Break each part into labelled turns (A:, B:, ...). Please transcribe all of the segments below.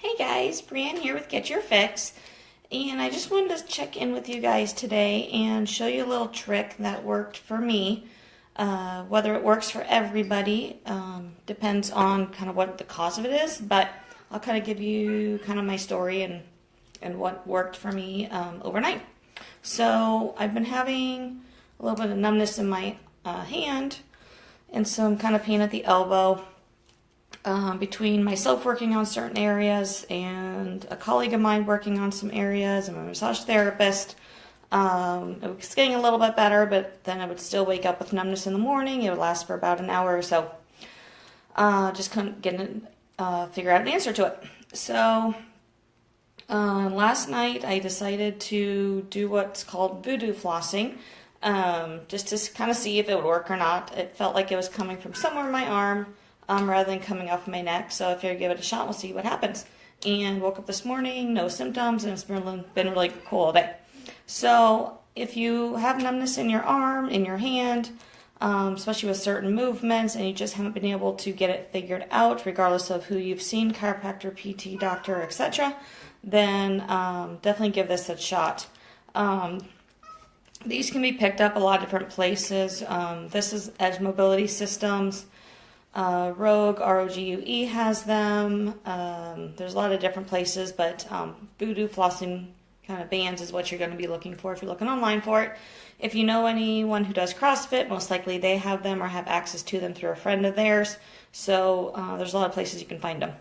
A: Hey guys, Brienne here with Get Your Fix, and I just wanted to check in with you guys today and show you a little trick that worked for me. Whether it works for everybody depends on kind of what the cause of it is, but I'll kind of give you kind of my story and what worked for me overnight. So I've been having a little bit of numbness in my hand and some kind of pain at the elbow. Between myself working on certain areas and a colleague of mine working on some areas and my massage therapist, it was getting a little bit better, but then I would still wake up with numbness in the morning. It would last for about an hour or so. Just couldn't figure out an answer to it. So last night I decided to do what's called Voodoo flossing, just to kind of see if it would work or not. It felt like it was coming from somewhere in my arm, rather than coming off my neck. So I figured give it a shot, we'll see what happens. And woke up this morning, no symptoms, and it's been really cool all day. So if you have numbness in your arm, in your hand, especially with certain movements, and you just haven't been able to get it figured out, regardless of who you've seen, chiropractor, PT, doctor, etc., then definitely give this a shot. These can be picked up a lot of different places. This is Edge Mobility Systems. Rogue, ROGUE has them. There's a lot of different places, but Voodoo flossing kind of bands is what you're going to be looking for if you're looking online for it. If you know anyone who does CrossFit, most likely they have them or have access to them through a friend of theirs. So there's a lot of places you can find them.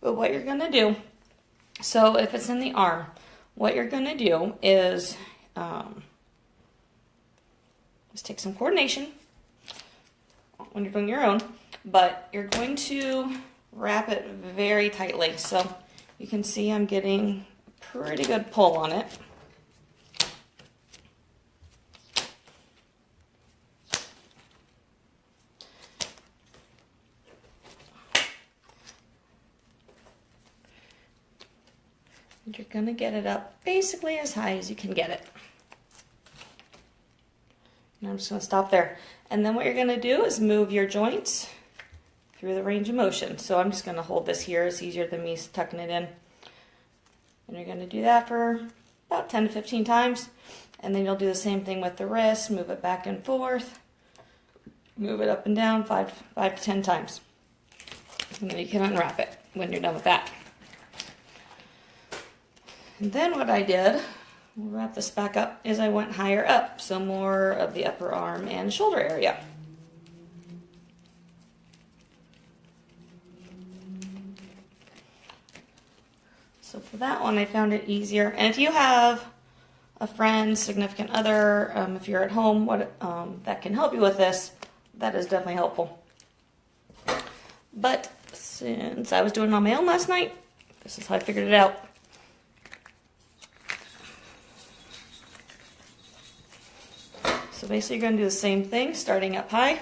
A: But what you're going to do, so if it's in the arm, what you're going to do is just take some coordination when you're doing your own, but you're going to wrap it very tightly. So you can see I'm getting a pretty good pull on it. And you're going to get it up basically as high as you can get it. And I'm just going to stop there. And then what you're going to do is move your joints through the range of motion. So I'm just going to hold this here. It's easier than me tucking it in. And you're going to do that for about 10 to 15 times. And then you'll do the same thing with the wrist. Move it back and forth. Move it up and down 5 to 10 times. And then you can unwrap it when you're done with that. And then what I did, we'll wrap this back up, is I went higher up, so more of the upper arm and shoulder area. So for that one, I found it easier. And if you have a friend, significant other, if you're at home, that can help you with this, that is definitely helpful. But since I was doing it on my own last night, this is how I figured it out. So basically you're going to do the same thing, starting up high.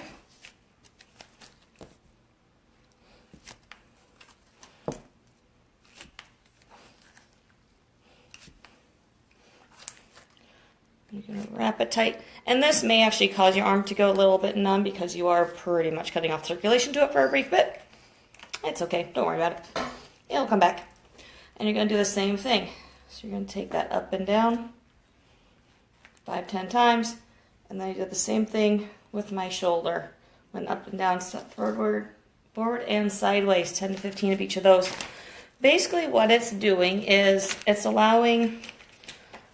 A: You're going to wrap it tight. And this may actually cause your arm to go a little bit numb because you are pretty much cutting off circulation to it for a brief bit. It's okay, don't worry about it. It'll come back. And you're going to do the same thing. So you're going to take that up and down 5 to 10 times. And then I did the same thing with my shoulder. Went up and down, forward and sideways, 10 to 15 of each of those. Basically what it's doing is it's allowing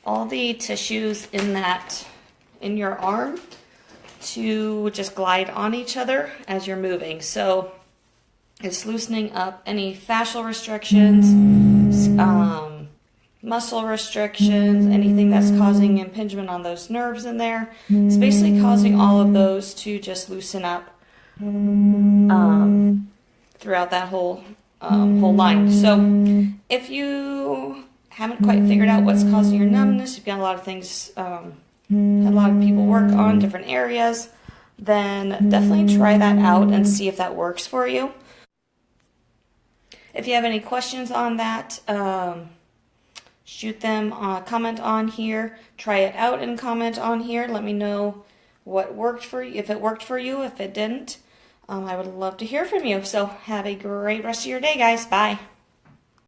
A: all the tissues in your arm to just glide on each other as you're moving. So it's loosening up any fascial restrictions, muscle restrictions, anything that's causing impingement on those nerves in there. It's basically causing all of those to just loosen up throughout that whole line. So if you haven't quite figured out what's causing your numbness, you've got a lot of things, had a lot of people work on different areas, then definitely try that out and see if that works for you. If you have any questions on that, shoot them, comment on here, try it out and comment on here. Let me know what worked for you, if it worked for you, if it didn't. I would love to hear from you. So have a great rest of your day, guys. Bye.